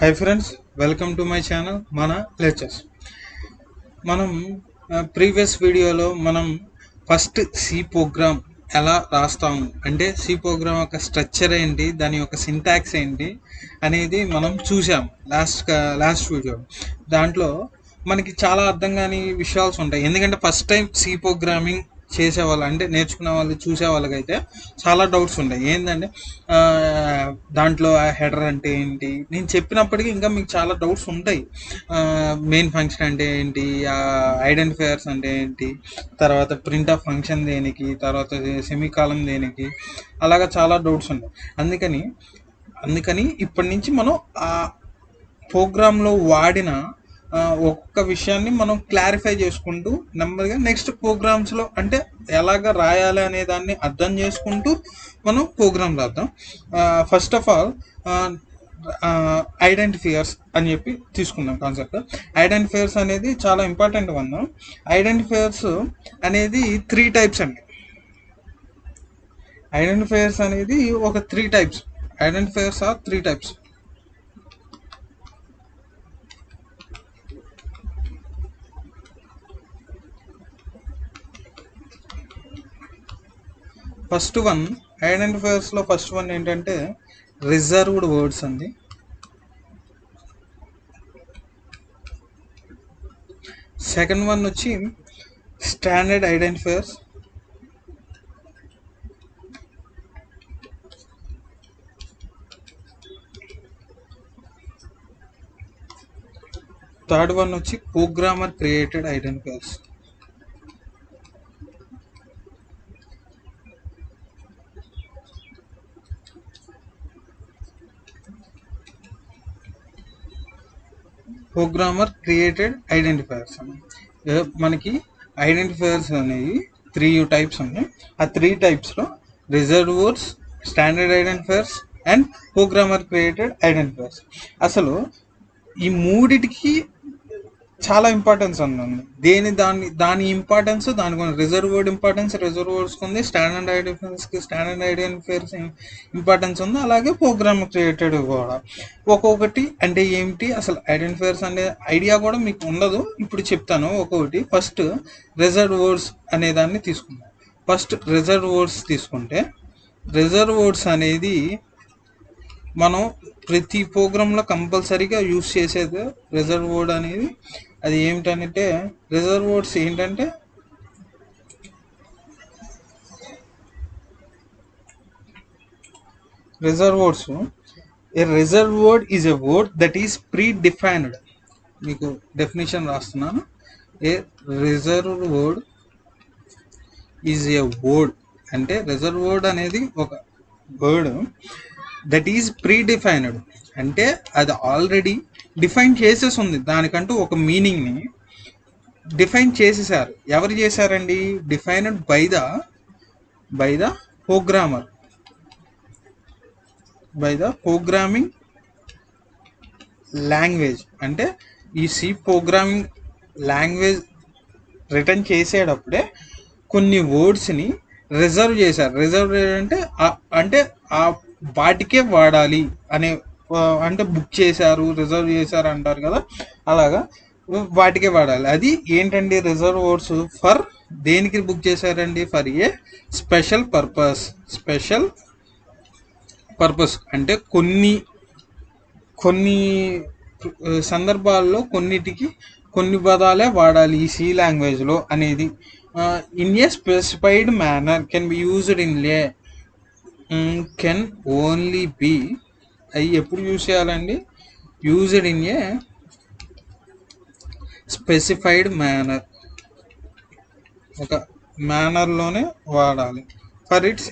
Hi friends, welcome to my channel మన lectures. మనం previous వీడియోలో మనం ఫస్ట్ సి ప్రోగ్రామ్ ఎలా రాస్తాము అంటే సి ప్రోగ్రామ్ యొక్క స్ట్రక్చర్ ఏంటి, దాని యొక్క సింటాక్స్ ఏంటి అనేది మనం చూసాం లాస్ట్ వీడియో. దాంట్లో మనకి చాలా అర్థం కాని విషయాలు ఉంటాయి, ఎందుకంటే ఫస్ట్ టైం సి ప్రోగ్రామింగ్ చేసేవాళ్ళు అంటే నేర్చుకునే వాళ్ళు చూసే వాళ్ళకైతే చాలా డౌట్స్ ఉంటాయి. ఏంటంటే దాంట్లో ఆ హెడర్ అంటే ఏంటి, నేను చెప్పినప్పటికీ ఇంకా మీకు చాలా డౌట్స్ ఉంటాయి. మెయిన్ ఫంక్షన్ అంటే ఏంటి, ఐడెంటిఫైయర్స్ అంటే ఏంటి, తర్వాత ప్రింట్ ఆఫ్ ఫంక్షన్ దేనికి, తర్వాత సెమీకాలం దేనికి, అలాగా చాలా డౌట్స్ ఉంటాయి. అందుకని ఇప్పటి నుంచి మనం ఆ ప్రోగ్రాంలో వాడిన ఒక్కొక్క విషయాన్ని మనం క్లారిఫై చేసుకుంటూ నెమ్మదిగా నెక్స్ట్ ప్రోగ్రామ్స్లో అంటే ఎలాగ రాయాలి అనే దాన్ని అర్థం చేసుకుంటూ మనం ప్రోగ్రామ్ రాద్దాం. ఫస్ట్ ఆఫ్ ఆల్ ఐడెంటిఫైయర్స్ అని చెప్పి తీసుకుందాం కాన్సెప్ట్. ఐడెంటిఫైయర్స్ అనేది చాలా ఇంపార్టెంట్ వన్. ఐడెంటిఫైయర్స్ అనేది 3 టైప్స్ అండి. ఐడెంటిఫైయర్స్ అనేది ఒక 3 types. Identifiers are 3 types. First one ఐడెంటిఫైయర్స్లో ఫస్ట్ వన్ ఏంటంటే రిజర్వ్డ్ వర్డ్స్ అండి. సెకండ్ వన్ వచ్చి స్టాండర్డ్ ఐడెంటిఫైయర్స్. థర్డ్ వన్ వచ్చి programmer created identifiers. Programmer created identifiers మనకి ఐడెంటిఫైయర్స్ అనేవి 3 టైప్స్ ఉన్నాయి. ఆ 3 టైప్స్లో reserved words, standard identifiers and programmer created identifiers. అసలు ఈ మూడిటికి చాలా ఇంపార్టెన్స్ ఉంది. దాని ఇంపార్టెన్స్ దానికి రిజర్వ్ వర్డ్ ఇంపార్టెన్స్ రిజర్వ్ వర్డ్స్కి ఉంది, స్టాండర్డ్ ఐడెంటిఫైయర్స్కి స్టాండర్డ్ ఐడెంటిఫైయర్స్ ఇంపార్టెన్స్ ఉంది, అలాగే ప్రోగ్రామ్ క్రియేటెడ్ కూడా. ఒక్కొక్కటి అంటే ఏమిటి, అసలు ఐడెంటిఫైయర్స్ అనే ఐడియా కూడా మీకు ఉండదు. ఇప్పుడు చెప్తాను ఒక్కొక్కటి. ఫస్ట్ రిజర్వ్ వర్డ్స్ అనే దాన్ని తీసుకుందాం. ఫస్ట్ రిజర్వ్ వర్డ్స్ తీసుకుంటే, రిజర్వ్ వర్డ్స్ అనేది మనం ప్రతి ప్రోగ్రాంలో కంపల్సరీగా యూజ్ చేసేది రిజర్వ్ వర్డ్ అనేది. అది ఏమిటంటే రిజర్వ్ వర్డ్స్ ఏంటంటే reserve words a reserve word is a word that is predefined. మీకు డెఫినేషన్ రాస్తున్నాను. A reserve word is a word అంటే రిజర్వ్ వర్డ్ అనేది ఒక word that is predefined అంటే అది ఆల్రెడీ డిఫైన్ చేసేసి ఉంది. దానికంటూ ఒక మీనింగ్ని డిఫైన్ చేసేసారు. ఎవరు చేశారండి? Defined by the programmer, by the programming language. అంటే ఈ సి ప్రోగ్రామింగ్ లాంగ్వేజ్ రిటర్న్ చేసేటప్పుడే కొన్ని వర్డ్స్ని రిజర్వ్ చేశారు. రిజర్వ్ అంటే ఆ వాటికే వాడాలి అనే, అంటే బుక్ చేశారు, రిజర్వ్ చేశారు అంటారు కదా, అలాగా వాటికే వాడాలి. అది ఏంటండి రిజర్వ్ వర్డ్స్ ఫర్ దేనికి బుక్ చేశారండి? ఫర్ ఏ స్పెషల్ పర్పస్ అంటే కొన్ని సందర్భాల్లో కొన్ని పదాలే వాడాలి ఈ సి లాంగ్వేజ్లో అనేది. In a specified manner can be used in can only be. అవి ఎప్పుడు యూజ్ చేయాలండి? Used in a specified manner, ఒక మేనర్లోనే వాడాలి. ఫర్ ఇట్స్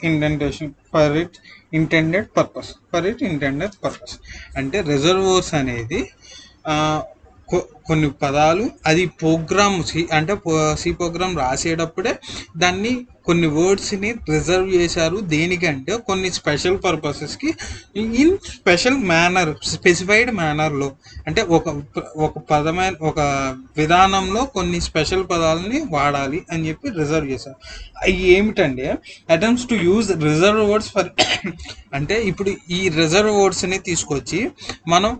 ఇంటెండెడ్ పర్పస్ అంటే రిజర్వర్స్ అనేది కొన్ని పదాలు అది ప్రోగ్రామ్ అంటే సి ప్రోగ్రామ్ రాసేటప్పుడే దాన్ని కొన్ని వర్డ్స్ని రిజర్వ్ చేశారు. దేనికంటే కొన్ని స్పెషల్ పర్పసెస్కి ఇన్ స్పెషల్ మేనర్, స్పెసిఫైడ్ మేనర్లో, అంటే ఒక పదమైన ఒక విధానంలో కొన్ని స్పెషల్ పదాలని వాడాలి అని చెప్పి రిజర్వ్ చేశారు. అవి ఏమిటంటే attempts to use reserve words for అంటే ఇప్పుడు ఈ రిజర్వ్ వర్డ్స్ని తీసుకొచ్చి మనం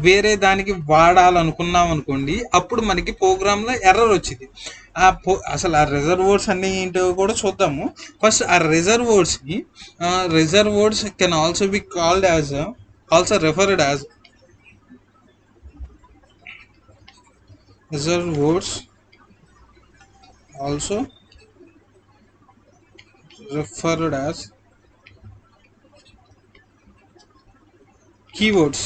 వేరే దానికి వాడాలనుకున్నాం అనుకోండి, అప్పుడు మనకి ప్రోగ్రాంలో ఎర్రర్ వచ్చింది. అసలు ఆ రిజర్వ్ వర్డ్స్ అన్ని ఏంటో కూడా చూద్దాము. ఫస్ట్ ఆ reserve words can also be called as also referred as reserved words, also referred as keywords.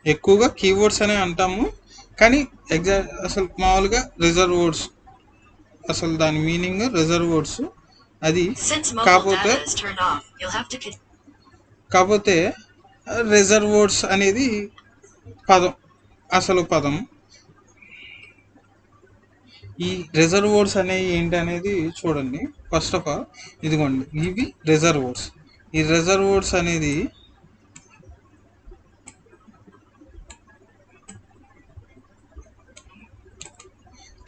ఎక్కువగా కీవర్డ్స్ అనే అంటాము, కానీ అసలు మామూలుగా రిజర్వ్ వర్డ్స్, అసలు దాని మీనింగ్ రిజర్వ్ వర్డ్స్ అది. కాకపోతే రిజర్వ్ వర్డ్స్ అనేది పదం, అసలు పదం. ఈ రిజర్వ్ వర్డ్స్ అనేవి ఏంటి అనేది చూడండి. ఫస్ట్ ఆఫ్ ఆల్ ఇదిగోండి, ఇవి రిజర్వ్ వర్డ్స్. ఈ రిజర్వ్ వర్డ్స్ అనేది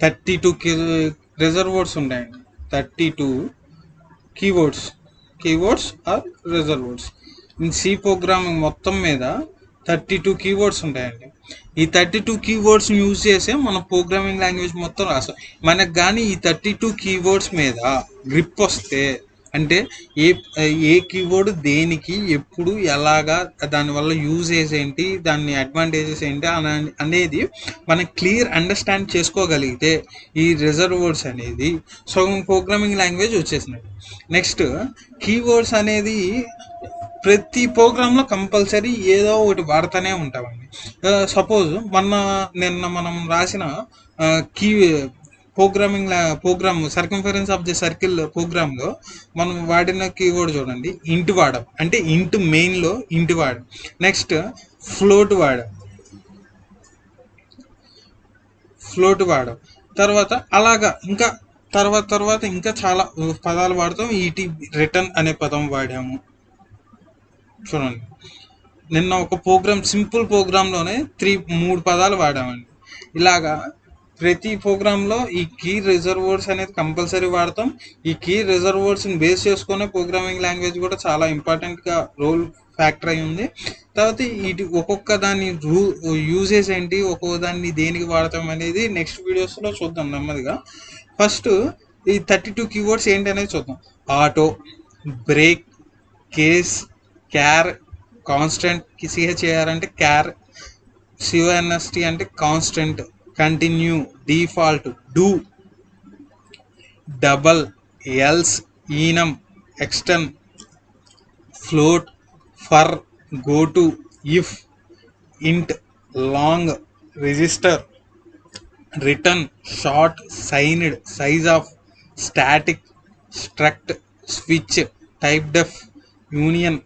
థర్టీ టూ రిజర్వ్ వర్డ్స్ ఉంటాయండి. 32 keywords or reserve words. C programming మొత్తం మీద 32 కీవర్డ్స్ ఉంటాయండి. ఈ 32 కీవర్డ్స్ని యూజ్ చేసే మన ప్రోగ్రామింగ్ లాంగ్వేజ్ మొత్తం రాస్తాం. మనకు కానీ ఈ 32 కీవర్డ్స్ మీద గ్రిప్ వస్తే, అంటే ఏ కీవర్డ్ దేనికి ఎప్పుడు ఎలాగా, దానివల్ల యూజేజ్ ఏంటి, దాని అడ్వాంటేజెస్ ఏంటి అనేది మనం క్లియర్ అండర్స్టాండ్ చేసుకోగలిగితే ఈ రిజర్వ్ వర్డ్స్ అనేది సగం ప్రోగ్రామింగ్ లాంగ్వేజ్ వచ్చేసినట్టు. నెక్స్ట్ కీవర్డ్స్ అనేది ప్రతి ప్రోగ్రాంలో కంపల్సరీ ఏదో ఒకటి వాడుతూనే ఉంటామండి. సపోజ్ నిన్న మనం రాసిన program circumference of the circle ప్రోగ్రాంలో మనం వాడిన కీవర్డ్ చూడండి, ఇంట్ వాడాం. అంటే ఇంట్ మెయిన్లో ఇంట్ వాడాం. Next float వాడాం. తర్వాత అలాగా ఇంకా తర్వాత ఇంకా చాలా పదాలు వాడతాం. రిటర్న్ అనే పదం వాడాము. చూడండి, నిన్న ఒక సింపుల్ ప్రోగ్రాంలోనే 3 పదాలు వాడామండి. ఇలాగా ప్రతి ప్రోగ్రాంలో ఈ కీ రిజర్వ్ వర్డ్స్ అనేది కంపల్సరీ వాడతాం. ఈ కీ రిజర్వ్ వర్డ్స్ని బేస్ చేసుకునే ప్రోగ్రామింగ్ లాంగ్వేజ్ కూడా చాలా ఇంపార్టెంట్గా రోల్ ఫ్యాక్టర్ అయి ఉంది. తర్వాత ఒక్కొక్క దాని యూజెస్ ఏంటి, ఒక్కొక్క దాన్ని దేనికి వాడతాం అనేది నెక్స్ట్ వీడియోస్లో చూద్దాం నెమ్మదిగా. ఫస్ట్ ఈ 32 కీవర్డ్స్ ఏంటి అనేది చూద్దాం. Auto, break, case, char, constant, CHAR అంటే క్యార్, సిఓఎన్ఎస్టీ అంటే constant, continue, default, do, double, else, enum, extern, float, for, goto, if, int, long, register, return, short, signed, size of, static, struct, switch, typedef, union,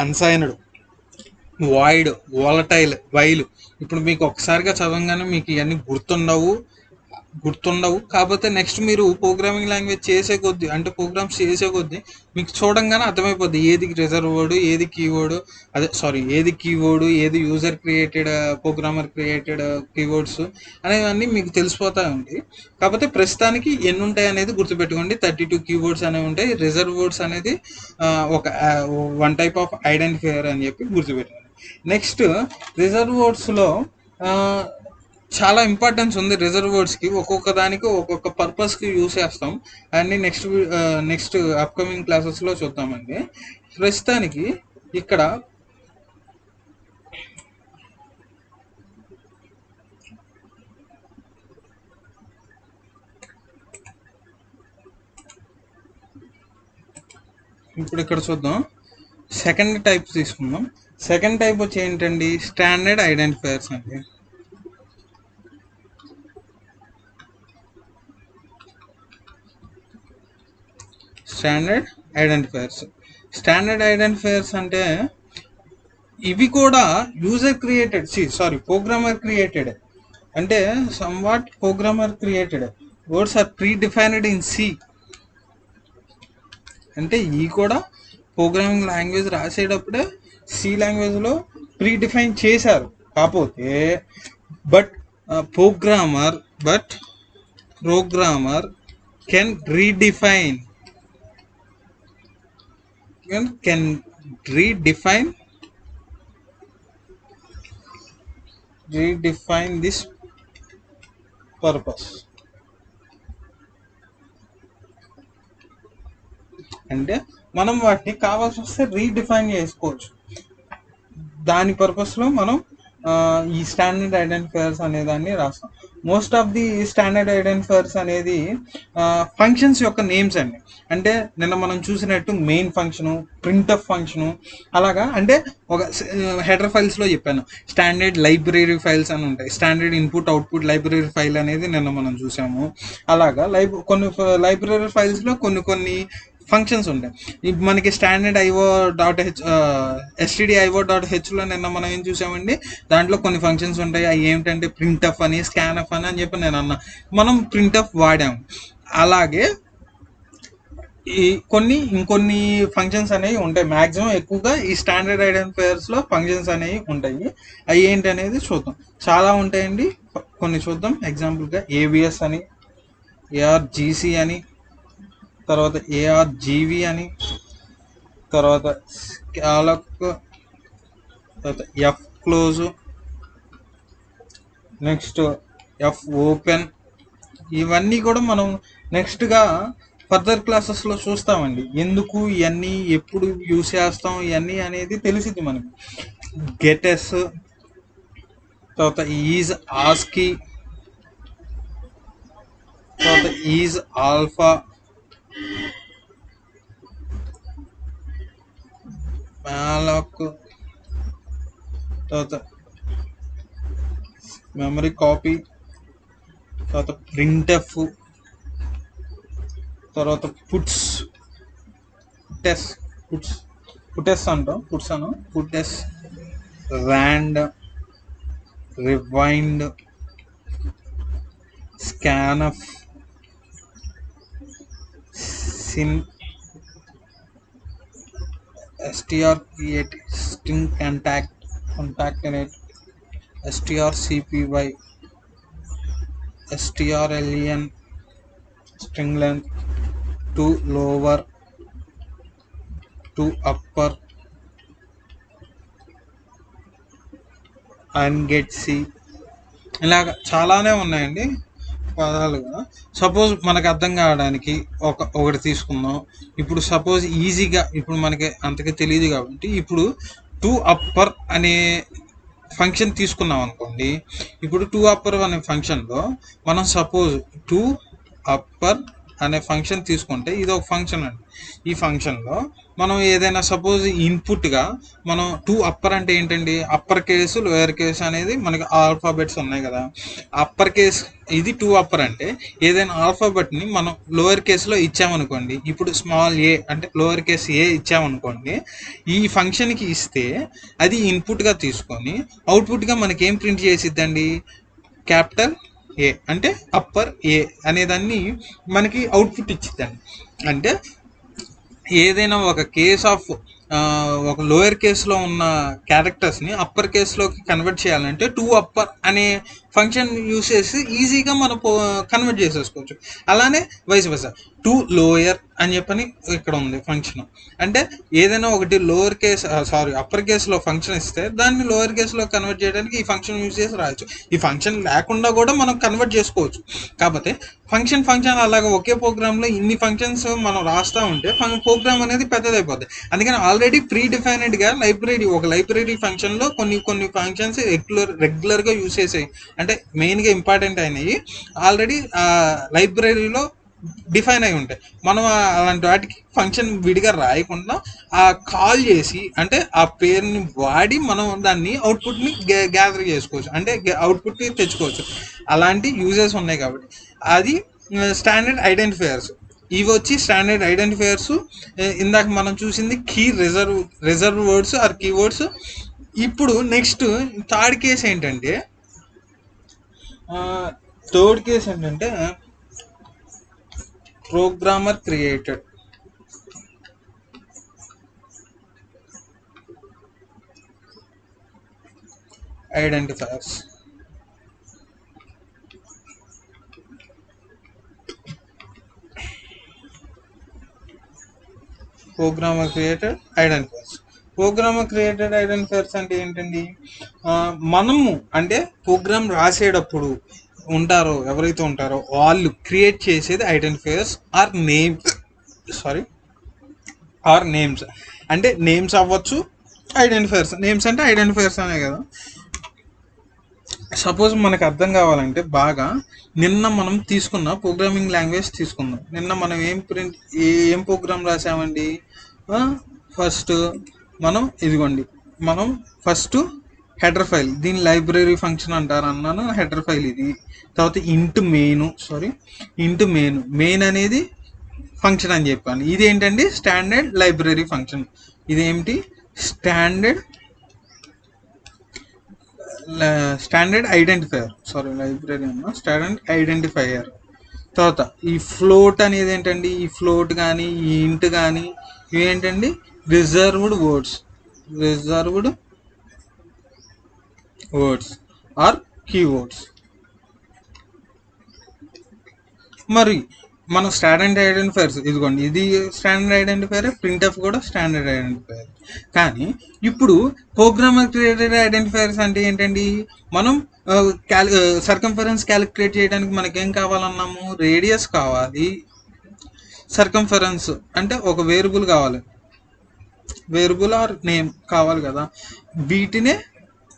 unsigned, void, volatile, while. ఇప్పుడు మీకు ఒకసారిగా చదవగానే మీకు ఇవన్నీ గుర్తుండవు. కాకపోతే next మీరు programming language చేసే కొద్దీ, అంటే ప్రోగ్రామ్స్ చేసే కొద్దీ మీకు చూడంగానే అర్థమైపోద్ది ఏది రిజర్వ్ వర్డ్, ఏది కీవర్డ్, ఏది కీవర్డ్, ఏది user created, programmer created keywords అనేవన్నీ మీకు తెలిసిపోతూ ఉంటాయి. కాకపోతే ప్రస్తుతానికి ఎన్ని ఉంటాయి అనేది గుర్తుపెట్టుకోండి. 32 కీవర్డ్స్ అనేవి ఉంటాయి. రిజర్వ్ వర్డ్స్ అనేది వన్ టైప్ ఆఫ్ ఐడెంటిఫైయర్ అని చెప్పి గుర్తుపెట్టుకోండి. నెక్స్ట్ రిజర్వ్ వర్డ్స్లో చాలా ఇంపార్టెన్స్ ఉంది. రిజర్వ్ వర్డ్స్కి ఒక్కొక్క దానికి ఒక్కొక్క పర్పస్కి యూజ్ చేస్తాం. అన్ని నెక్స్ట్ అప్కమింగ్ క్లాసెస్లో చూద్దామండి. ప్రస్తుతానికి ఇక్కడ చూద్దాం. సెకండ్ టైప్ తీసుకుందాం. సెకండ్ టైప్ వచ్చి ఏంటండి, స్టాండర్డ్ ఐడెంటిఫైయర్స్ అండి. స్టాండర్డ్ ఐడెంటిఫైయర్స్ అంటే ఇవి కూడా ప్రోగ్రామర్ క్రియేటెడ్. అంటే somewhat programmer created. Words are predefined in C. అంటే ఈ కూడా ప్రోగ్రామింగ్ లాంగ్వేజ్ రాసేటప్పుడే సి లాంగ్వేజ్లో ప్రీ డిఫైన్ చేశారు. కాకపోతే but programmer can redefine this purpose. అంటే మనం వాటిని కావాల్సి వస్తే రీడిఫైన్ చేసుకోవచ్చు. దాని పర్పస్లో మనం ఈ స్టాండర్డ్ ఐడెంటిఫైయర్స్ అనే దాన్ని రాస్తాం. Most of the standard identifiers అనేది ఫంక్షన్స్ యొక్క నేమ్స్ అండి. అంటే నిన్న మనం చూసినట్టు మెయిన్ ఫంక్షను, ప్రింట్ఎఫ్ ఫంక్షను, అలాగా. అంటే ఒక హెడర్ ఫైల్స్లో చెప్పాను, స్టాండర్డ్ లైబ్రరీ ఫైల్స్ అని ఉంటాయి. Standard input output library file అనేది నిన్న మనం చూసాము. అలాగా కొన్ని లైబ్రరీ ఫైల్స్లో కొన్ని ఫంక్షన్స్ ఉంటాయి. మనకి స్టాండర్డ్ stdio.h లో నిన్న మనం ఏం చూసామండి, దాంట్లో కొన్ని ఫంక్షన్స్ ఉంటాయి. అవి ఏమిటంటే ప్రింట్ఎఫ్ అని, స్కాన్ఎఫ్ అని చెప్పి నేను అన్నా. మనం ప్రింట్ఎఫ్ వాడాము. అలాగే ఇంకొన్ని ఫంక్షన్స్ అనేవి ఉంటాయి. మ్యాక్సిమం ఎక్కువగా ఈ స్టాండర్డ్ ఐడెంటిఫైయర్స్లో ఫంక్షన్స్ అనేవి ఉంటాయి. అవి ఏంటి అనేది చూద్దాం. చాలా ఉంటాయండి, కొన్ని చూద్దాం. ఎగ్జాంపుల్గా ఏబిఎస్ అని, ఏఆర్జీసీ అని, తర్వాత ఏఆర్జీవి అని, తర్వాత స్కాలక్, తర్వాత F close, next F open. ఇవన్నీ కూడా మనం నెక్స్ట్గా ఫర్దర్ క్లాసెస్లో చూస్తామండి. ఎందుకు ఇవన్నీ ఎప్పుడు యూస్ చేస్తాం ఇవన్నీ అనేది తెలిసింది మనకి. గెటెస్, తర్వాత ఈజ్ ఆస్కీ, తర్వాత ఈజ్ ఆల్ఫా, malloc, తర్వాత మెమరీ కాపీ, తర్వాత ప్రింట్ఎఫ్, తర్వాత puts, rand, rewind, scanf, sin, strcreate, string concatenate, strcpy, strlen, string length, to lower, to upper, and get c. ఇలాగ చాలానే ఉన్నాయండి పదాలుగా. సపోజ్ మనకు అర్థం కావడానికి ఒకటి తీసుకుందాం. ఇప్పుడు సపోజ్ ఈజీగా, ఇప్పుడు మనకి అంతగా తెలియదు కాబట్టి ఇప్పుడు టు అప్పర్ అనే ఫంక్షన్ తీసుకున్నాం అనుకోండి. ఇప్పుడు టు అప్పర్ అనే ఫంక్షన్లో మనం సపోజ్ టు అప్పర్ అనే ఫంక్షన్ తీసుకుంటే ఇది ఒక ఫంక్షన్ అండి. ఈ ఫంక్షన్లో మనం ఏదైనా సపోజ్ ఇన్పుట్గా మనం టు అప్పర్ అంటే ఏంటండి, అప్పర్ కేసు లోయర్ కేసు అనేది మనకి ఆల్ఫాబెట్స్ ఉన్నాయి కదా. అప్పర్ కేస్ ఇది టు అప్పర్ అంటే ఏదైనా ఆల్ఫాబెట్ని మనం లోయర్ కేసులో ఇచ్చామనుకోండి. ఇప్పుడు స్మాల్ ఏ అంటే లోయర్ కేసు ఏ ఇచ్చామనుకోండి, ఈ ఫంక్షన్కి ఇస్తే అది ఇన్పుట్గా తీసుకొని అవుట్పుట్గా మనకి ఏం ప్రింట్ చేసిద్దండి, క్యాపిటల్ ఏ అంటే అప్పర్ ఏ అనేదాన్ని మనకి అవుట్పుట్ ఇచ్చిద్దండి. అంటే ఏదైనా ఒక కేస్ ఆఫ్ ఒక లోయర్ కేసులో ఉన్న క్యారెక్టర్స్ని అప్పర్ కేసులోకి కన్వర్ట్ చేయాలంటే టు అప్పర్ అనే ఫంక్షన్ యూస్ చేసి ఈజీగా మనం కన్వర్ట్ చేసేసుకోవచ్చు. అలానే వైస్ వర్సా టు లోయర్ అని చెప్పని ఇక్కడ ఉంది ఫంక్షన్. అంటే ఏదైనా ఒకటి అప్పర్ కేసులో ఫంక్షన్ ఇస్తే దాన్ని లోయర్ కేసులో కన్వర్ట్ చేయడానికి ఈ ఫంక్షన్ యూజ్ చేసి రాయొచ్చు. ఈ ఫంక్షన్ లేకుండా కూడా మనం కన్వర్ట్ చేసుకోవచ్చు. కాకపోతే ఫంక్షన్ అలాగా ఒకే ప్రోగ్రామ్లో ఇన్ని ఫంక్షన్స్ మనం రాస్తూ ఉంటే ప్రోగ్రామ్ అనేది పెద్దదైపోతుంది. అందుకని ఆల్రెడీ ప్రీ డిఫైన్డ్గా ఒక లైబ్రరీ ఫంక్షన్లో కొన్ని ఫంక్షన్స్ రెగ్యులర్గా యూజ్ చేసాయి, అంటే మెయిన్గా ఇంపార్టెంట్ అయినవి ఆల్రెడీ లైబ్రరీలో డిఫైన్ అయి ఉంటాయి. మనం అలాంటి వాటికి ఫంక్షన్ విడిగా రాయకుండా ఆ కాల్ చేసి, అంటే ఆ పేరుని వాడి మనం దాన్ని అవుట్పుట్ని గ్యాదర్ చేసుకోవచ్చు, అంటే అవుట్పుట్ని తెచ్చుకోవచ్చు. అలాంటి యూజెస్ ఉన్నాయి కాబట్టి అది స్టాండర్డ్ ఐడెంటిఫైయర్స్. ఇవి వచ్చి స్టాండర్డ్ ఐడెంటిఫైయర్స్. ఇందాక మనం చూసింది key reserve words or keywords. ఇప్పుడు నెక్స్ట్ థర్డ్ కేసు ఏంటంటే programmer created identifiers. Programmer created identifiers. Programmer created identifiers అంటే ఏంటండి? మనము అంటే ప్రోగ్రామ్ రాసేటప్పుడు ఎవరైతే ఉంటారో వాళ్ళు క్రియేట్ చేసేది ఐడెంటిఫైయర్స్ ఆర్ నేమ్స్. అంటే నేమ్స్ అవ్వచ్చు, ఐడెంటిఫైయర్స్. నేమ్స్ అంటే ఐడెంటిఫైయర్స్ అనే కదా. సపోజ్ మనకు అర్థం కావాలంటే బాగా నిన్న మనం తీసుకున్న ప్రోగ్రామింగ్ లాంగ్వేజ్ తీసుకుందాం. నిన్న మనం ఏం ప్రోగ్రామ్ రాసామండి? ఫస్ట్ మనం ఫస్ట్ హెడర్ ఫైల్, దీని లైబ్రరీ ఫంక్షన్ అంటారు అన్నాను. హెడర్ ఫైల్ ఇది. తర్వాత ఇంట్ మెయిన్ అనేది ఫంక్షన్ అని చెప్పాను. ఇది ఏంటండి? Standard library function. ఇదేమిటి? Standard identifier. తర్వాత ఈ ఫ్లోట్ అనేది ఏంటండి? ఈ ఫ్లోట్ కానీ ఈ ఇంట్ కానీ ఇవేంటండి? Reserved words or keywords. మరి మనం స్టాండర్డ్ ఐడెంటిఫైయర్స్ ఇదిగోండి, ఇది స్టాండర్డ్ ఐడెంటిఫైయర్, ప్రింట్ఎఫ్ కూడా స్టాండర్డ్ ఐడెంటిఫైయర్. కానీ ఇప్పుడు ప్రోగ్రామర్ క్రియేటెడ్ ఐడెంటిఫైయర్స్ అంటే ఏంటండి? మనం సర్కంఫరెన్స్ క్యాలిక్యులేట్ చేయడానికి మనకేం కావాలన్నాము? రేడియస్ కావాలి, సర్కంఫరెన్స్ అంటే ఒక వేరియబుల్ కావాలి, వేరియబుల్ ఆర్ నేమ్ కావాలి కదా. వీటినే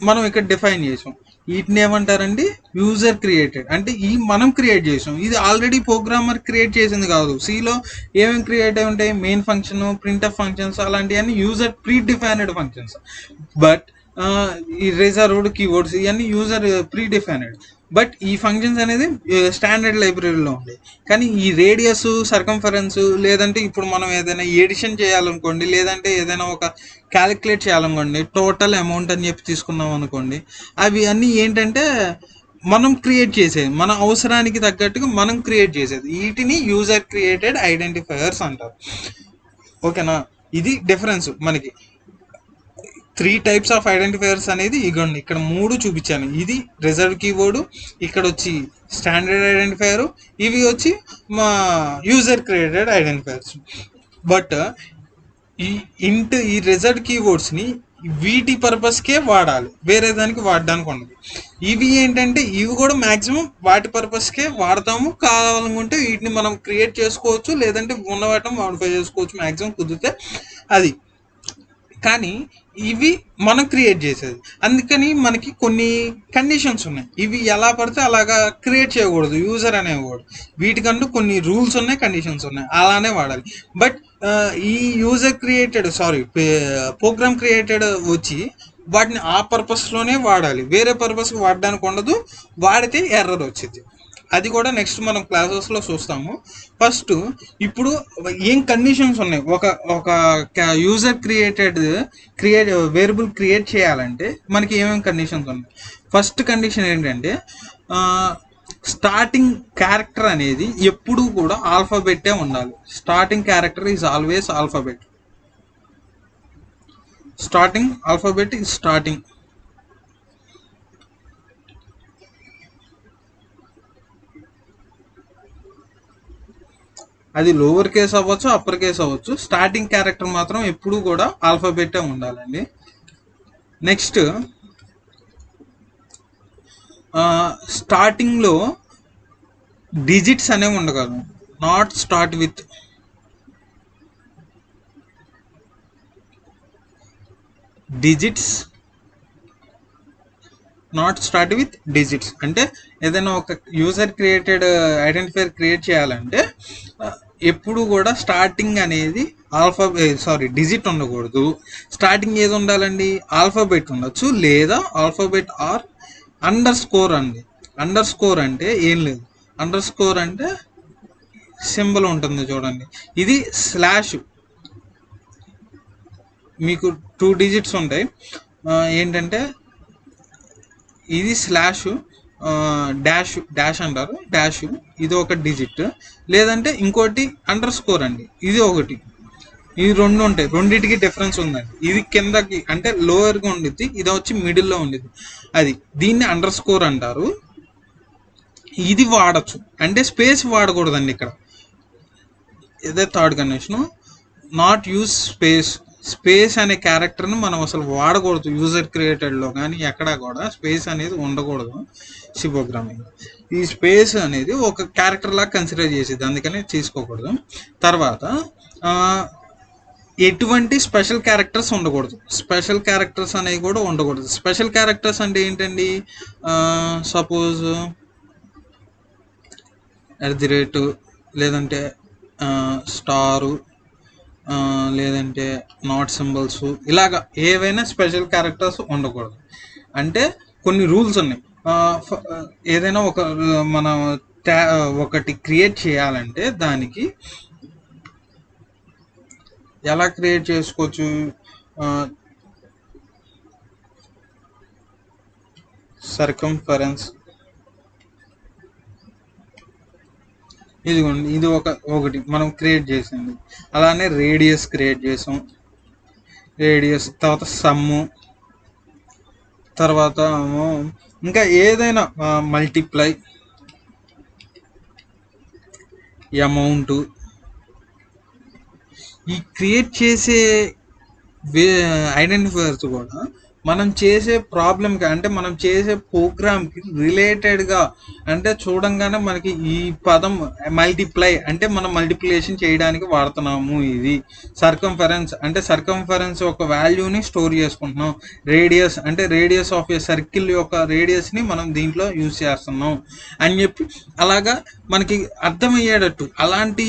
మనం ఇక్కడ డిఫైన్ చేసాం. వీటిని ఏమంటారండి? User created. అంటే ఈ మనం క్రియేట్ చేసాం, ఇది ఆల్రెడీ ప్రోగ్రామర్ క్రియేట్ చేసింది కాదు. సిలో ఏమేమి క్రియేట్ అయి ఉంటాయి? మెయిన్ ఫంక్షన్, ప్రింట్ఎఫ్ ఫంక్షన్స్, అలాంటివన్నీ user pre defined functions. But ఈ రిజర్వ్డ్ కీవర్డ్స్ ఇవన్నీ యూజర్ ప్రీ డిఫైన్డ్. బట్ ఈ ఫంక్షన్స్ అనేది స్టాండర్డ్ లైబ్రరీలో ఉంటాయి. కానీ ఈ రేడియస్, సర్కంఫరెన్స్, లేదంటే ఇప్పుడు మనం ఏదైనా ఎడిషన్ చేయాలనుకోండి, లేదంటే ఏదైనా ఒక క్యాలిక్యులేట్ చేయాలనుకోండి, టోటల్ అమౌంట్ అని చెప్పి తీసుకున్నాం అనుకోండి, అవి అన్నీ ఏంటంటే మనం క్రియేట్ చేసేది, మన అవసరానికి తగ్గట్టుగా మనం క్రియేట్ చేసేది. వీటిని యూజర్ క్రియేటెడ్ ఐడెంటిఫైయర్స్ అంటారు. ఓకేనా? ఇది డిఫరెన్స్. మనకి 3 types ఆఫ్ ఐడెంటిఫైయర్స్ అనేది ఇగోండి ఇక్కడ 3 చూపించాను. ఇది రిజర్వ్ కీవర్డ్, ఇక్కడ వచ్చి స్టాండర్డ్ ఐడెంటిఫైయర్, ఇవి వచ్చి మా యూజర్ క్రియేటెడ్ ఐడెంటిఫైయర్స్. బట్ ఈ రిజర్వ్ కీవర్డ్స్ని వీటి పర్పస్కే వాడాలి, వేరే దానికి వాడడానికి ఉండదు. ఇవి ఏంటంటే ఇవి కూడా మ్యాక్సిమం వాటి పర్పస్కే వాడతాము. కావాలనుకుంటే వీటిని మనం క్రియేట్ చేసుకోవచ్చు, లేదంటే ఉన్న వాటిని మాడిఫై చేసుకోవచ్చు మ్యాక్సిమం కుదిరితే అది. కానీ ఇవి మనం క్రియేట్ చేసేది, అందుకని మనకి కొన్ని కండిషన్స్ ఉన్నాయి. ఇవి ఎలా పడితే అలాగా క్రియేట్ చేయకూడదు యూజర్ అనేవాడు. వీటికంటూ కొన్ని రూల్స్ ఉన్నాయి, కండిషన్స్ ఉన్నాయి, అలానే వాడాలి. బట్ ఈ యూజర్ క్రియేటెడ్ ప్రోగ్రామ్ క్రియేటెడ్ వచ్చి వాటిని ఆ పర్పస్లోనే వాడాలి, వేరే పర్పస్కి వాడడానికి ఉండదు. వాడితే ఎర్రర్ వచ్చింది. అది కూడా నెక్స్ట్ మనం క్లాసెస్లో చూస్తాము. ఫస్ట్ ఇప్పుడు ఏం కండిషన్స్ ఉన్నాయి ఒక యూజర్ వేరియబుల్ క్రియేట్ చేయాలంటే మనకి ఏమేమి కండిషన్స్ ఉన్నాయి? ఫస్ట్ కండిషన్ ఏంటంటే స్టార్టింగ్ క్యారెక్టర్ అనేది ఎప్పుడూ కూడా ఆల్ఫాబెట్టే ఉండాలి. Starting character is always alphabet. Alphabet is starting. అది లోవర్ కేస్ అవ్వచ్చు, అప్పర్ కేస్ అవ్వచ్చు. స్టార్టింగ్ క్యారెక్టర్ మాత్రం ఎప్పుడూ కూడా ఆల్ఫాబెట్టే ఉండాలండి. నెక్స్ట్ స్టార్టింగ్లో డిజిట్స్ అనేవి ఉండగలవు. నాట్ స్టార్ట్ విత్ డిజిట్స్ అంటే ఏదైనా ఒక యూజర్ క్రియేటెడ్ ఐడెంటిఫైయర్ క్రియేట్ చేయాలంటే ఎప్పుడు కూడా స్టార్టింగ్ అనేది డిజిట్ ఉండకూడదు. స్టార్టింగ్ ఏది ఉండాలండి? ఆల్ఫాబెట్ ఉండొచ్చు, లేదా ఆల్ఫాబెట్ ఆర్ అండర్ స్కోర్ అండి. అండర్ స్కోర్ అంటే ఏం లేదు, అండర్ స్కోర్ అంటే సింబల్ ఉంటుంది చూడండి, ఇది స్లాష్. మీకు 2 digits ఉంటాయి. ఏంటంటే ఇది స్లాష్, డాష్ అంటారు, డాష్ ఇది ఒక డిజిట్, లేదంటే ఇంకోటి అండర్ స్కోర్ అండి, ఇది ఒకటి. ఈ రెండు ఉంటాయి, రెండింటికి డిఫరెన్స్ ఉందండి. ఇది కిందకి అంటే లోయర్గా ఉండిద్ది, ఇది వచ్చి మిడిల్లో ఉండిద్ది. అది దీన్ని అండర్ స్కోర్ అంటారు. ఇది వాడచ్చు అంటే స్పేస్ వాడకూడదండి ఇక్కడ. ఇదే third condition, not use space. Space అనే క్యారెక్టర్ని మనం అసలు వాడకూడదు యూజర్ క్రియేటెడ్లో కానీ ఎక్కడా కూడా స్పేస్ అనేది ఉండకూడదు సి ప్రోగ్రామింగ్. ఈ స్పేస్ అనేది ఒక క్యారెక్టర్ లాగా కన్సిడర్ చేసేది, అందుకని తీసుకోకూడదు. తర్వాత ఎటువంటి స్పెషల్ క్యారెక్టర్స్ ఉండకూడదు. స్పెషల్ క్యారెక్టర్స్ అనేవి కూడా ఉండకూడదు. స్పెషల్ క్యారెక్టర్స్ అంటే ఏంటండి, సపోజ్ @ లేదంటే స్టారు, లేదంటే నాట్ సింబల్స్, ఇలాగా ఏవైనా స్పెషల్ క్యారెక్టర్స్ ఉండకూడదు. అంటే కొన్ని రూల్స్ ఉన్నాయి. ఏదైనా మనం ఒకటి క్రియేట్ చేయాలంటే దానికి ఎలా క్రియేట్ చేసుకోవచ్చు, సర్కంఫరెన్స్, ఇదిగోండి ఇది ఒకటి మనం క్రియేట్ చేసింది. అలానే రేడియస్ క్రియేట్ చేసాం, రేడియస్, తర్వాత సమ్ము, తర్వాత ఇంకా ఏదైనా మల్టిప్లై, అమౌంట్. ఈ క్రియేట్ చేసే ఐడెంటిఫైయర్స్ కూడా మనం చేసే ప్రాబ్లంకి అంటే మనం చేసే ప్రోగ్రామ్కి రిలేటెడ్గా, అంటే చూడంగానే మనకి ఈ పదం మల్టిప్లై అంటే మనం మల్టిప్లికేషన్ చేయడానికి వాడుతున్నాము. ఇది సర్కంఫరెన్స్ అంటే సర్కంఫరెన్స్ ఒక వాల్యూని స్టోర్ చేసుకుంటున్నాం. రేడియస్ అంటే రేడియస్ ఆఫ్ ఏ సర్కిల్ యొక్క రేడియస్ని మనం దీంట్లో యూజ్ చేస్తున్నాం అని చెప్పి అలాగా మనకి అర్థమయ్యేటట్టు అలాంటి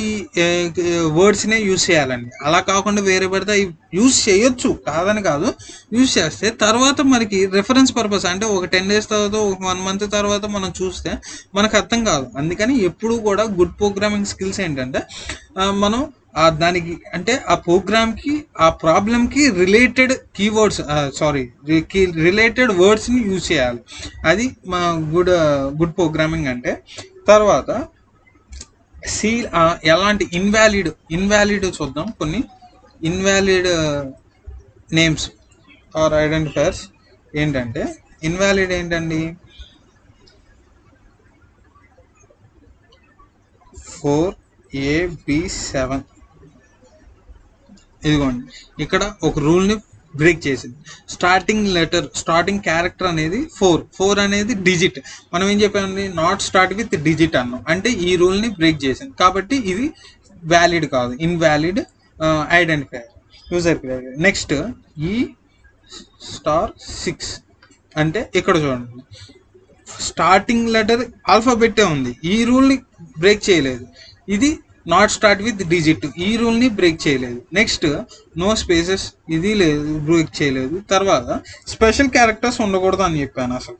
వర్డ్స్నే యూజ్ చేయాలండి. అలా కాకుండా వేరే పడితే యూజ్ చేయొచ్చు, కాదని కాదు, యూజ్ చేస్తే తర్వాత మనకి రెఫరెన్స్ పర్పస్ అంటే ఒక 10 days తర్వాత, ఒక 1 month తర్వాత మనం చూస్తే మనకు అర్థం కాదు. అందుకని ఎప్పుడు కూడా గుడ్ ప్రోగ్రామింగ్ స్కిల్స్ ఏంటంటే మనం దానికి అంటే ఆ ప్రోగ్రామ్కి ఆ ప్రాబ్లంకి రిలేటెడ్ కీవర్డ్స్ రిలేటెడ్ వర్డ్స్ని యూజ్ చేయాలి. అది మా గుడ్ ప్రోగ్రామింగ్ అంటే. తర్వాత ఎలాంటి ఇన్వాలిడ్ చూద్దాం. కొన్ని ఇన్వాలిడ్ నేమ్స్ ఆర్ ఐడెంటిఫైయర్స్ ఏంటంటే, ఇన్వాలిడ్ ఏంటండి, 4AB7 ఇదిగోండి ఇక్కడ ఒక రూల్ని బ్రేక్ చేసింది. స్టార్టింగ్ క్యారెక్టర్ అనేది 4 అనేది డిజిట్. మనం ఏం చెప్పామండి, నాట్ స్టార్ట్ విత్ డిజిట్ అన్నాం, అంటే ఈ రూల్ని బ్రేక్ చేసింది. కాబట్టి ఇది వ్యాలిడ్ కాదు, invalid identifier user created. Next E*6 అంటే ఇక్కడ చూడండి, స్టార్టింగ్ లెటర్ ఆల్ఫాబెట్టే ఉంది, ఈ రూల్ని బ్రేక్ చేయలేదు. ఇది నాట్ స్టార్ట్ విత్ డిజిట్, ఈ రూల్ని బ్రేక్ చేయలేదు. నెక్స్ట్ నో స్పేసెస్, ఇది లేదు, బ్రేక్ చేయలేదు. తర్వాత స్పెషల్ క్యారెక్టర్స్ ఉండకూడదు అని చెప్పాను, అసలు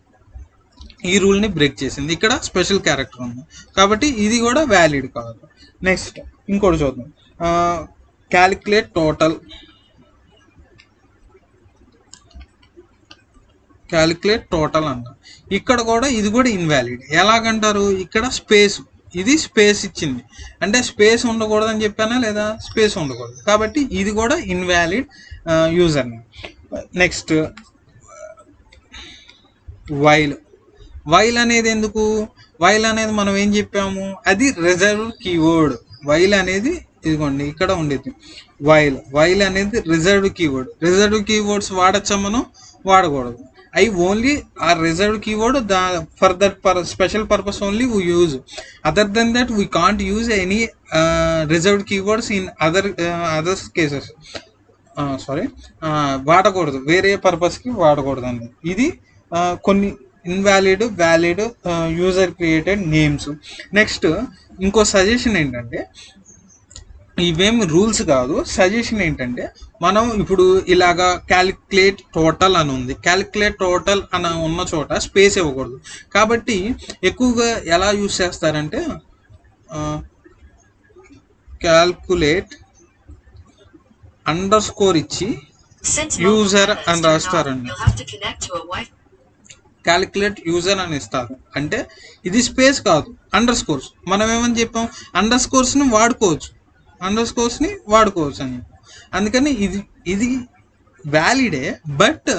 ఈ రూల్ని బ్రేక్ చేసింది. ఇక్కడ స్పెషల్ క్యారెక్టర్ ఉంది కాబట్టి ఇది కూడా వ్యాలిడ్ కాదు. నెక్స్ట్ ఇంకోటి చూద్దాం, క్యాలిక్యులేట్ టోటల్ అన్న. ఇక్కడ కూడా ఇది కూడా ఇన్వాలిడ్. ఎలాగంటారు, ఇక్కడ ఇది స్పేస్ ఇచ్చింది, అంటే స్పేస్ ఉండకూడదని చెప్పానా లేదా, స్పేస్ ఉండకూడదు, కాబట్టి ఇది కూడా invalid user name. Next while అనేది ఎందుకు, వైల్ అనేది మనం ఏం చెప్పాము, అది రిజర్వ్ కీవర్డ్. వైల్ అనేది ఇదిగోండి ఇక్కడ ఉండేది, వైల్ అనేది రిజర్వ్డ్ కీవర్డ్స్ వాడచ్చా, మనం వాడకూడదు. I only are reserved keyword for that special purpose only we use. Other than that we can't use any reserved keywords in other cases. వాడకూడదు, వేరే పర్పస్కి వాడకూడదు అండి. ఇది కొన్ని valid user created names. Next ఇంకో సజెషన్ ఏంటంటే, ఇవేమి రూల్స్ కాదు, సజెషన్ ఏంటంటే, మనం ఇప్పుడు ఇలాగా క్యాలిక్యులేట్ టోటల్ అని ఉంది, క్యాలిక్యులేట్ టోటల్ అని ఉన్న చోట స్పేస్ ఇవ్వకూడదు. కాబట్టి ఎక్కువగా ఎలా యూజ్ చేస్తారంటే, క్యాల్కులేట్ అండర్ స్కోర్ ఇచ్చి యూజర్ అని రాస్తారండి. క్యాలిక్యులేట్ యూజర్ అని ఇస్తారు. అంటే ఇది స్పేస్ కాదు, అండర్ స్కోర్స్. మనం ఏమని చెప్పాం, అండర్ స్కోర్స్ని వాడుకోవచ్చు, అండర్ స్కోర్స్ని వాడుకోవచ్చు అని. అందుకని ఇది ఇది వ్యాలిడే. బట్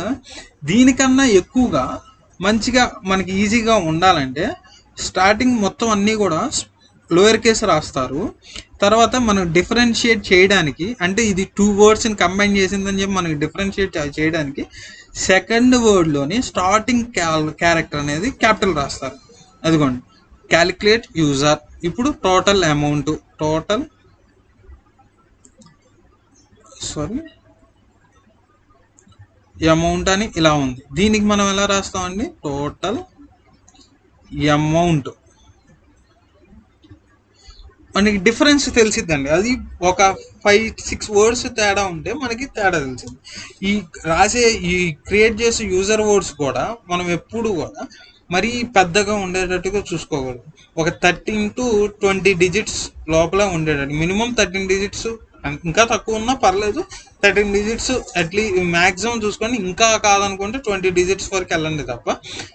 దీనికన్నా ఎక్కువగా మంచిగా మనకి ఈజీగా ఉండాలంటే స్టార్టింగ్ మొత్తం అన్నీ కూడా లోయర్ కేస్ రాస్తారు. తర్వాత మనం డిఫరెన్షియేట్ చేయడానికి, అంటే ఇది 2 వర్డ్స్ని కంబైన్ చేసిందని చెప్పి మనకి డిఫరెన్షియేట్ చేయడానికి సెకండ్ వర్డ్లోని స్టార్టింగ్ క్యారెక్టర్ అనేది క్యాపిటల్ రాస్తారు. అదిగోండి, క్యాలిక్యులేట్ యూజర్. ఇప్పుడు టోటల్ అమౌంట్, అమౌంట్ అని ఇలా ఉంది. దీనికి మనం ఎలా రాస్తామండి, టోటల్ అమౌంట్. మనకి డిఫరెన్స్ తెలిసిద్దండి. అది ఒక 5-6 వర్డ్స్ తేడా ఉంటే మనకి తేడా తెలిసింది. ఈ రాసే ఈ క్రియేట్ చేసే యూజర్ వర్డ్స్ కూడా మనం ఎప్పుడు కూడా మరీ పెద్దగా ఉండేటట్టుగా చూసుకోకూడదు. ఒక 13 to 20 డిజిట్స్ లోపల ఉండేటట్టు, మినిమం 13 డిజిట్స్, ఇంకా తక్కువ ఉన్నా పర్లేదు, 13 డిజిట్స్ అట్లీస్ట్ మ్యాక్సిమం చూసుకొని. ఇంకా కాదనుకుంటే 20 డిజిట్స్ వరకు వెళ్ళండి తప్ప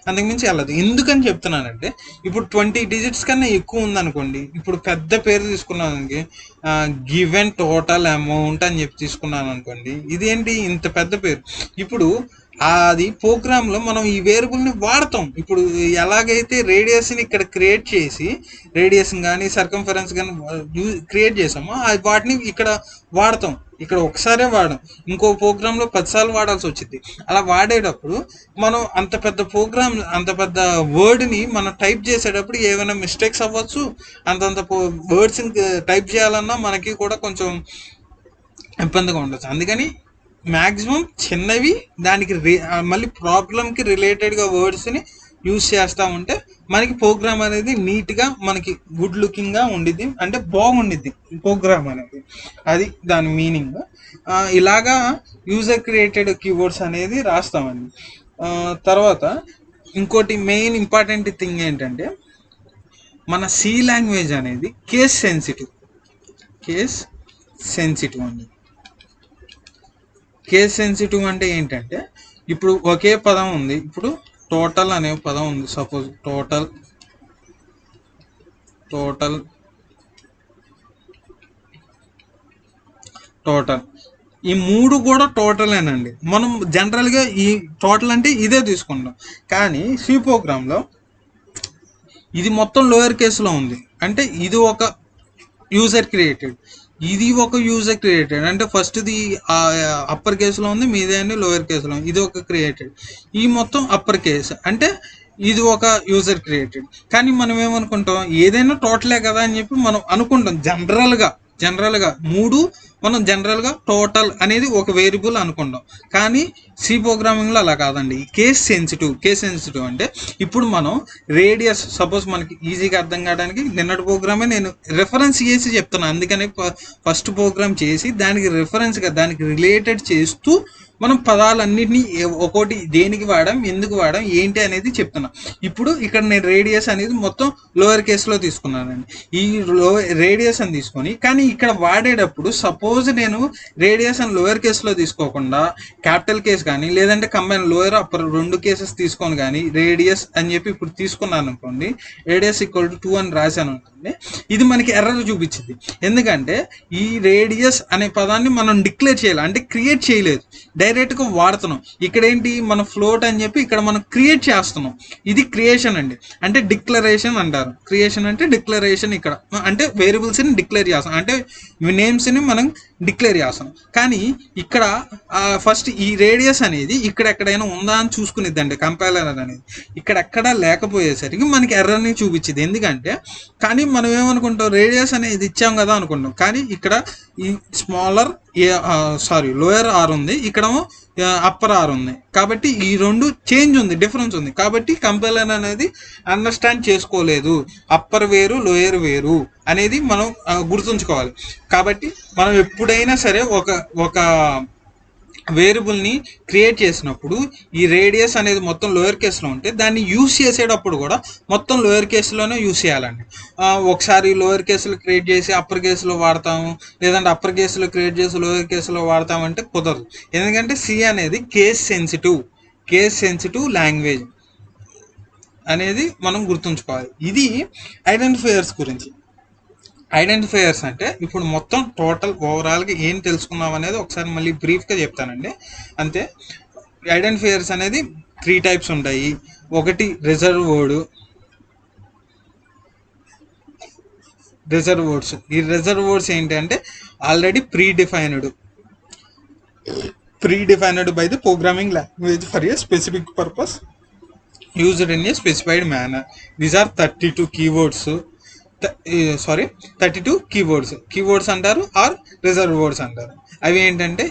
అంతకుమించి వెళ్ళదు. ఎందుకని చెప్తున్నానంటే, ఇప్పుడు 20 డిజిట్స్ కన్నా ఎక్కువ ఉందనుకోండి, ఇప్పుడు పెద్ద పేరు తీసుకున్నాను, గివెన్ టోటల్ అమౌంట్ అని చెప్పి తీసుకున్నాను అనుకోండి, ఇదేంటి ఇంత పెద్ద పేరు. ఇప్పుడు అది ప్రోగ్రాంలో మనం ఈ వేరియబుల్ని వాడతాం. ఇప్పుడు ఎలాగైతే రేడియస్ని ఇక్కడ క్రియేట్ చేసి, రేడియస్ని కానీ సర్కంఫరెన్స్ కానీ క్రియేట్ చేసామో వాటిని ఇక్కడ వాడతాం. ఇక్కడ ఒకసారే వాడడం, ఇంకో ప్రోగ్రాంలో 10 సార్లు వాడాల్సి వచ్చింది. అలా వాడేటప్పుడు మనం అంత పెద్ద ప్రోగ్రామ్, అంత పెద్ద వర్డ్ని మనం టైప్ చేసేటప్పుడు ఏమైనా మిస్టేక్స్ అవ్వచ్చు. అంతంత వర్డ్స్ని టైప్ చేయాలన్నా మనకి కూడా కొంచెం ఇబ్బందిగా ఉండొచ్చు. అందుకని మ్యాక్సిమం చిన్నవి, దానికి మళ్ళీ ప్రాబ్లంకి రిలేటెడ్గా వర్డ్స్ని యూజ్ చేస్తూ ఉంటే మనకి ప్రోగ్రామ్ అనేది నీట్గా, మనకి గుడ్ లుకింగ్గా ఉండిద్ది, అంటే బాగుండిద్ది ప్రోగ్రామ్ అనేది. అది దాని మీనింగ్. ఇలాగా యూజర్ క్రియేటెడ్ కీవర్డ్స్ అనేది రాస్తామండి. తర్వాత ఇంకోటి మెయిన్ ఇంపార్టెంట్ థింగ్ ఏంటంటే, మన సి లాంగ్వేజ్ అనేది కేస్ సెన్సిటివ్ అండి. కేస్ సెన్సిటివ్ అంటే ఏంటంటే, ఇప్పుడు ఒకే పదం ఉంది. ఇప్పుడు టోటల్ అనే పదం ఉంది. సపోజ్ టోటల్ ఈ 3 కూడా టోటలేనండి. మనం జనరల్గా ఈ టోటల్ అంటే ఇదే తీసుకుంటాం. కానీ సి ప్రోగ్రాంలో ఇది మొత్తం లోయర్ కేసులో ఉంది. అంటే ఇది ఒక యూజర్ క్రియేటెడ్, ఇది ఒక యూజర్ క్రియేటెడ్. అంటే ఫస్ట్ది అప్పర్ కేసులో ఉంది, మీదే అన్ని లోయర్ కేసులో ఉంది. ఇది ఒక క్రియేటెడ్, ఈ మొత్తం అప్పర్ కేసు, అంటే ఇది ఒక యూజర్ క్రియేటెడ్. కానీ మనం ఏమనుకుంటాం, ఏదైనా టోటలే కదా అని చెప్పి మనం అనుకుంటాం. జనరల్గా 3 మనం జనరల్గా టోటల్ అనేది ఒక వేరియబుల్ అనుకుంటాం. కానీ సి ప్రోగ్రామింగ్లో అలా కాదండి. కేస్ సెన్సిటివ్ అంటే, ఇప్పుడు మనం రేడియస్, సపోజ్ మనకి ఈజీగా అర్థం కావడానికి నిన్నటి ప్రోగ్రామే నేను రెఫరెన్స్ చేసి చెప్తున్నాను. అందుకని ఫస్ట్ ప్రోగ్రామ్ చేసి దానికి రెఫరెన్స్గా, దానికి రిలేటెడ్ చేస్తూ మనం పదాలన్నింటినీ ఒక్కోటి దేనికి వాడాం, ఎందుకు వాడాం, ఏంటి అనేది చెప్తున్నాం. ఇప్పుడు ఇక్కడ నేను రేడియస్ అనేది మొత్తం లోయర్ కేసులో తీసుకున్నానండి. ఈ రేడియస్ అని తీసుకొని, కానీ ఇక్కడ వాడేటప్పుడు సపోజ్ నేను రేడియస్ అని లోయర్ కేసులో తీసుకోకుండా క్యాపిటల్ కేస్ కానీ, లేదంటే కంబైన్ లోయర్ అప్పర్ 2 కేసెస్ తీసుకొని కానీ రేడియస్ అని చెప్పి ఇప్పుడు తీసుకున్నాను అనుకోండి, రేడియస్ ఈక్వల్ టు 2 అని రాశాను అనుకోండి, ఇది మనకి ఎర్రర్ చూపించింది. ఎందుకంటే ఈ రేడియస్ అనే పదాన్ని మనం డిక్లేర్ చేయాలి, అంటే క్రియేట్ చేయలేదు, డైరెక్ట్గా వాడుతున్నాం. ఇక్కడ ఏంటి, మన ఫ్లోట్ అని చెప్పి ఇక్కడ మనం క్రియేట్ చేస్తున్నాం. ఇది క్రియేషన్ అండి, అంటే డిక్లరేషన్ అంటారు. క్రియేషన్ అంటే డిక్లరేషన్. ఇక్కడ అంటే వేరియబుల్స్ని డిక్లేర్ చేస్తాం, అంటే నేమ్స్ని మనం డిక్లేర్ చేస్తాం. కానీ ఇక్కడ ఫస్ట్ ఈ రేడియస్ అనేది ఇక్కడ ఎక్కడైనా ఉందా అని చూసుకునేదండి కంపైలర్ అనేది. ఇక్కడ ఎక్కడా లేకపోయేసరికి మనకి ఎర్రర్ని చూపించింది. ఎందుకంటే, కానీ మనం ఏమనుకుంటాం, రేడియస్ అనేది ఇచ్చాం కదా అనుకుంటాం. కానీ ఇక్కడ ఈ లోయర్ ఆర్ ఉంది, ఇక్కడ అప్పర్ ఆర్ ఉంది. కాబట్టి ఈ 2 చేంజ్ ఉంది, డిఫరెన్స్ ఉంది. కాబట్టి కంపైలర్ అనేది అండర్స్టాండ్ చేసుకోలేదు, అప్పర్ వేరు లోయర్ వేరు అనేది మనం గుర్తుంచుకోవాలి. కాబట్టి మనం ఎప్పుడైనా సరే ఒక వేరియబుల్ని క్రియేట్ చేసినప్పుడు ఈ రేడియస్ అనేది మొత్తం లోయర్ కేసులో ఉంటే దాన్ని యూస్ చేసేటప్పుడు కూడా మొత్తం లోయర్ కేసులోనే యూస్ చేయాలండి. ఒకసారి లోయర్ కేసులో క్రియేట్ చేసి అప్పర్ కేసులో వాడతాము, లేదంటే అప్పర్ కేసులో క్రియేట్ చేసి లోయర్ కేసులో వాడతామంటే కుదరదు. ఎందుకంటే సి అనేది కేస్ సెన్సిటివ్ లాంగ్వేజ్. అనేది మనం గుర్తుంచుకోవాలి. ఇది ఐడెంటిఫైయర్స్ గురించి. ఐడెంటిఫైయర్స్ అంటే ఇప్పుడు మొత్తం టోటల్ ఓవరాల్గా ఏం తెలుసుకున్నాం అనేది ఒకసారి మళ్ళీ బ్రీఫ్గా చెప్తానండి అంతే. ఐడెంటిఫైయర్స్ అనేది 3 టైప్స్ ఉంటాయి. ఒకటి రిజర్వ్ వర్డ్. ఈ రిజర్వ్ వర్డ్స్ ఏంటంటే already predefined by the programming language for a specific purpose used in a specified manner. These are 32 keywords. 32 keywords అంటారు ఆర్ రిజర్వ్ వర్డ్స్ అంటారు. అవి ఏంటంటే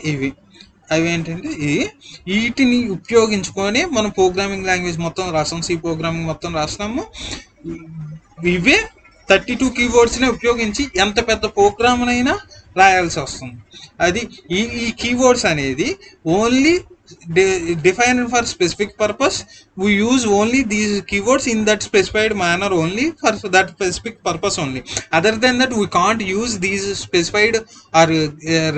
వీటిని ఉపయోగించుకొని మనం ప్రోగ్రామింగ్ లాంగ్వేజ్ మొత్తం రాస్తాం. సి ప్రోగ్రామింగ్ మొత్తం రాస్తాము. ఇవే 32 కీవర్డ్స్ని ఉపయోగించి ఎంత పెద్ద ప్రోగ్రామ్ అయినా రాయాల్సి వస్తుంది. అది ఈ కీవర్డ్స్ అనేది only defined for specific purpose. We use only these keywords in that specified manner only for that specific purpose only. Other than that we can't use these specified or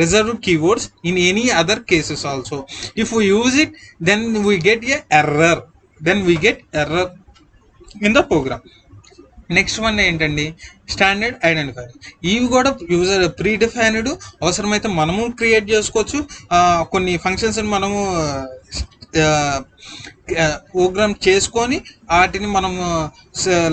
reserved keywords in any other cases also. If we use it, then we get a error in the program. Next one ఏంటండి, standard identifier. ఇవి కూడా user predefined, అవసరమైతే మనము create చేసుకోవచ్చు. కొన్ని ఫంక్షన్స్ని మనము programme చేసుకొని వాటిని మనము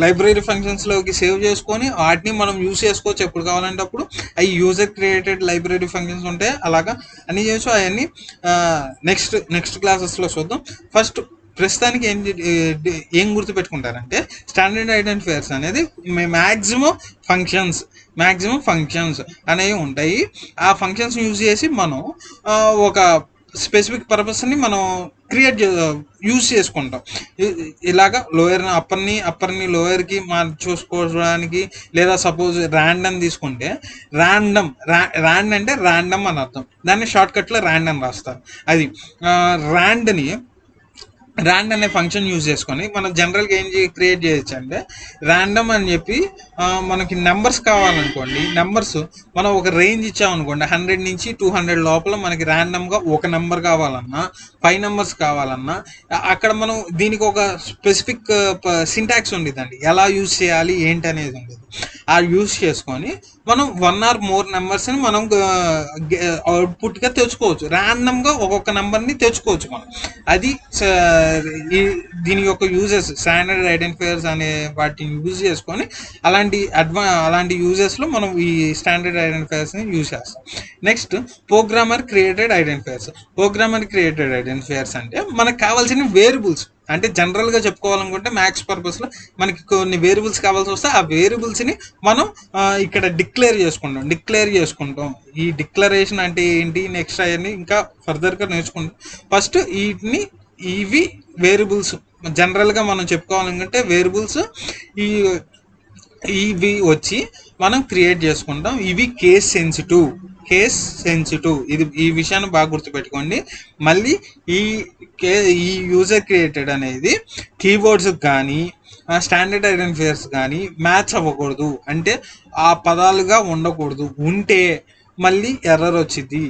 లైబ్రరీ ఫంక్షన్స్లోకి సేవ్ చేసుకొని వాటిని మనం యూజ్ చేసుకోవచ్చు ఎప్పుడు కావాలంటే అప్పుడు. అవి యూజర్ క్రియేటెడ్ లైబ్రరీ ఫంక్షన్స్ ఉంటాయి, అలాగా అన్నీ చేయొచ్చు. అవన్నీ నెక్స్ట్ క్లాసెస్లో చూద్దాం. ఫస్ట్ ప్రస్తుతానికి ఏం గుర్తుపెట్టుకుంటారంటే స్టాండర్డ్ ఐడెంటిఫైయర్స్ అనేది మ్యాక్సిమం ఫంక్షన్స్ అనేవి ఉంటాయి. ఆ ఫంక్షన్స్ యూజ్ చేసి మనం ఒక స్పెసిఫిక్ పర్పస్ని మనం యూజ్ చేసుకుంటాం. ఇలాగా అప్పర్ని లోయర్కి చూసుకోవడానికి. లేదా సపోజ్ ర్యాండమ్ తీసుకుంటే ర్యాండ్ అంటే ర్యాండమ్ అని అర్థం. దాన్ని షార్ట్కట్లో ర్యాండమ్ రాస్తారు. అది ర్యాండ్ అనే ఫంక్షన్ యూజ్ చేసుకొని మనం జనరల్గా ఏం క్రియేట్ చేయొచ్చు అంటే ర్యాండమ్ అని చెప్పి మనకి నెంబర్స్ కావాలనుకోండి. నెంబర్స్ మనం ఒక రేంజ్ ఇచ్చామనుకోండి, 100 నుంచి 200 లోపల మనకి ర్యాండమ్గా ఒక నెంబర్ కావాలన్నా 5 నెంబర్స్ కావాలన్నా అక్కడ మనం దీనికి ఒక స్పెసిఫిక్ సింటాక్స్ ఉండేదండి, ఎలా యూజ్ చేయాలి ఏంటి అనేది ఉండేది. ఆ యూజ్ చేసుకొని మనం 1 or more నెంబర్స్ని మనం అవుట్పుట్గా తెచ్చుకోవచ్చు. ర్యాండమ్గా ఒక్కొక్క నెంబర్ని తెచ్చుకోవచ్చు మనం. అది దీని యొక్క యూజెస్. స్టాండర్డ్ ఐడెంటిఫైయర్స్ అనే వాటిని యూజ్ చేసుకొని అలాంటి యూజెస్లో మనం ఈ స్టాండర్డ్ ఐడెంటిఫైయర్స్ని యూజ్ చేస్తాం. నెక్స్ట్ ప్రోగ్రామర్ క్రియేటెడ్ ఐడెంటిఫైయర్స్ అంటే మనకు కావాల్సిన వేరియబుల్స్. అంటే జనరల్గా చెప్పుకోవాలనుకుంటే మ్యాథ్స్ పర్పస్లో మనకి కొన్ని వేరియబుల్స్ కావాల్సి వస్తే ఆ వేరియబుల్స్ని మనం ఇక్కడ డిక్లేర్ చేసుకుంటాం. ఈ డిక్లరేషన్ అంటే ఏంటి, నెక్స్ట్ అవన్నీ ఇంకా ఫర్దర్గా నేర్చుకుంటాం. ఫస్ట్ ఇవి వేరియబుల్స్. జనరల్గా మనం చెప్పుకోవాలనుకుంటే వేరియబుల్స్ ఇవి వచ్చి మనం క్రియేట్ చేసుకుంటాం. ఇవి కేస్ సెన్సిటివ్. ఈ విషయాన్ని బాగా గుర్తుపెట్టుకోండి. మళ్ళీ ఈ యూజర్ క్రియేటెడ్ అనేది కీవర్డ్స్ కానీ స్టాండర్డ్ ఐడెంటిఫైయర్స్ కానీ మ్యాచ్ అవ్వకూడదు. అంటే ఆ పదాలుగా ఉండకూడదు. ఉంటే మళ్ళీ ఎర్రర్ వచ్చింది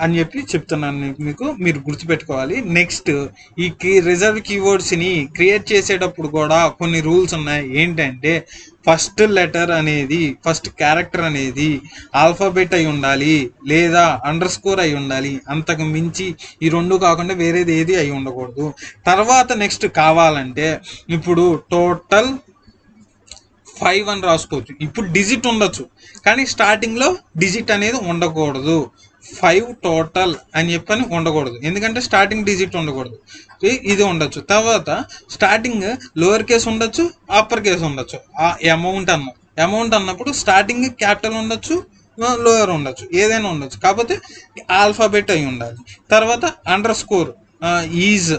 అని చెప్పి చెప్తున్నాను మీకు, మీరు గుర్తుపెట్టుకోవాలి. నెక్స్ట్ ఈ రిజర్వ్ కీవర్డ్స్ని క్రియేట్ చేసేటప్పుడు కూడా కొన్ని రూల్స్ ఉన్నాయి. ఏంటంటే ఫస్ట్ క్యారెక్టర్ అనేది ఆల్ఫాబెట్ అయి ఉండాలి లేదా అండర్స్కోర్ అయి ఉండాలి. అంతకు మించి ఈ రెండు కాకుండా వేరేది ఏది అయి ఉండకూడదు. తర్వాత నెక్స్ట్ కావాలంటే ఇప్పుడు టోటల్ 5 అని రాసుకోవచ్చు. ఇప్పుడు డిజిట్ ఉండొచ్చు కానీ స్టార్టింగ్లో డిజిట్ అనేది ఉండకూడదు. 5 టోటల్ అని చెప్పని ఉండకూడదు, ఎందుకంటే స్టార్టింగ్ డిజిట్ ఉండకూడదు. ఇది ఉండొచ్చు. తర్వాత స్టార్టింగ్ లోవర్ కేస్ ఉండొచ్చు, అప్పర్ కేస్ ఉండొచ్చు. ఆ అమౌంట్ అన్నప్పుడు స్టార్టింగ్ క్యాపిటల్ ఉండొచ్చు, లోయర్ ఉండొచ్చు, ఏదైనా ఉండొచ్చు, కాకపోతే ఆల్ఫాబెట్ అయి ఉండాలి. తర్వాత under score is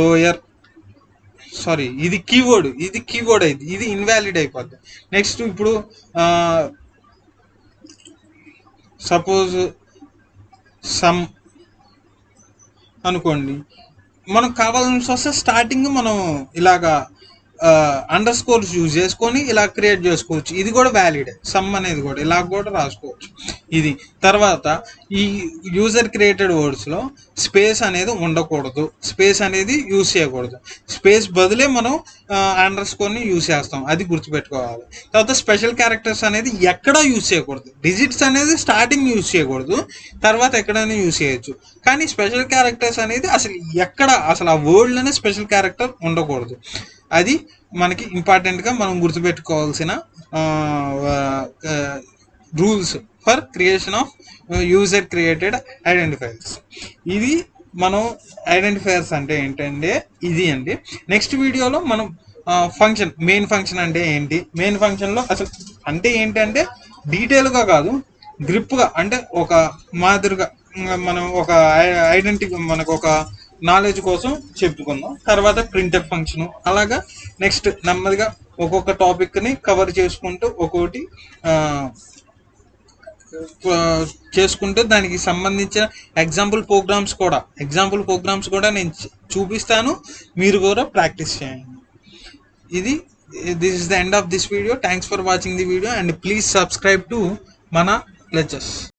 lower, sorry ఇది కీవర్డ్ అయింది, ఇది ఇన్వాలిడ్ అయిపోద్ది. నెక్స్ట్ ఇప్పుడు సపోజ్ సమ్ అనుకోండి, మనకు కావాల్సి వస్తే స్టార్టింగ్ మనం ఇలాగా అండర్ స్కోర్స్ యూజ్ చేసుకొని ఇలా క్రియేట్ చేసుకోవచ్చు. ఇది కూడా వ్యాలిడ్, సమ్ అనేది కూడా ఇలా కూడా రాసుకోవచ్చు. ఇది తర్వాత ఈ యూజర్ క్రియేటెడ్ వర్డ్స్లో స్పేస్ అనేది ఉండకూడదు, స్పేస్ అనేది యూజ్ చేయకూడదు. స్పేస్ బదులే మనం అండర్ స్కోర్ని యూజ్ చేస్తాం, అది గుర్తుపెట్టుకోవాలి. తర్వాత స్పెషల్ క్యారెక్టర్స్ అనేది ఎక్కడా యూజ్ చేయకూడదు. డిజిట్స్ అనేది స్టార్టింగ్ యూజ్ చేయకూడదు, తర్వాత ఎక్కడైనా యూజ్ చేయొచ్చు. కానీ స్పెషల్ క్యారెక్టర్స్ అనేది అసలు ఆ వర్డ్లోనే స్పెషల్ క్యారెక్టర్ ఉండకూడదు. అది మనకి ఇంపార్టెంట్గా మనం గుర్తుపెట్టుకోవాల్సిన rules for creation of user created identifiers. ఇది మనం ఐడెంటిఫైయర్స్ అంటే ఏంటంటే ఇది అండి. నెక్స్ట్ వీడియోలో మనం ఫంక్షన్, మెయిన్ ఫంక్షన్ అంటే ఏంటి, మెయిన్ ఫంక్షన్లో అసలు అంటే ఏంటంటే డీటెయిల్గా కాదు, గ్రిప్గా అంటే ఒక మాదిరిగా మనం ఒక ఐడెంటిటీ మనకు ఒక నాలెడ్జ్ కోసం చెప్పుకుందాం. తర్వాత ప్రింట్ఎఫ్ ఫంక్షన్, అలాగా నెక్స్ట్ నెమ్మదిగా ఒక్కొక్క టాపిక్ని కవర్ చేసుకుంటూ ఒక్కొక్కటి చేసుకుంటూ దానికి సంబంధించిన ఎగ్జాంపుల్ ప్రోగ్రామ్స్ కూడా నేను చూపిస్తాను, మీరు కూడా ప్రాక్టీస్ చేయండి. This is the end of this video. Thanks for watching the video and please subscribe to Mana Lectures.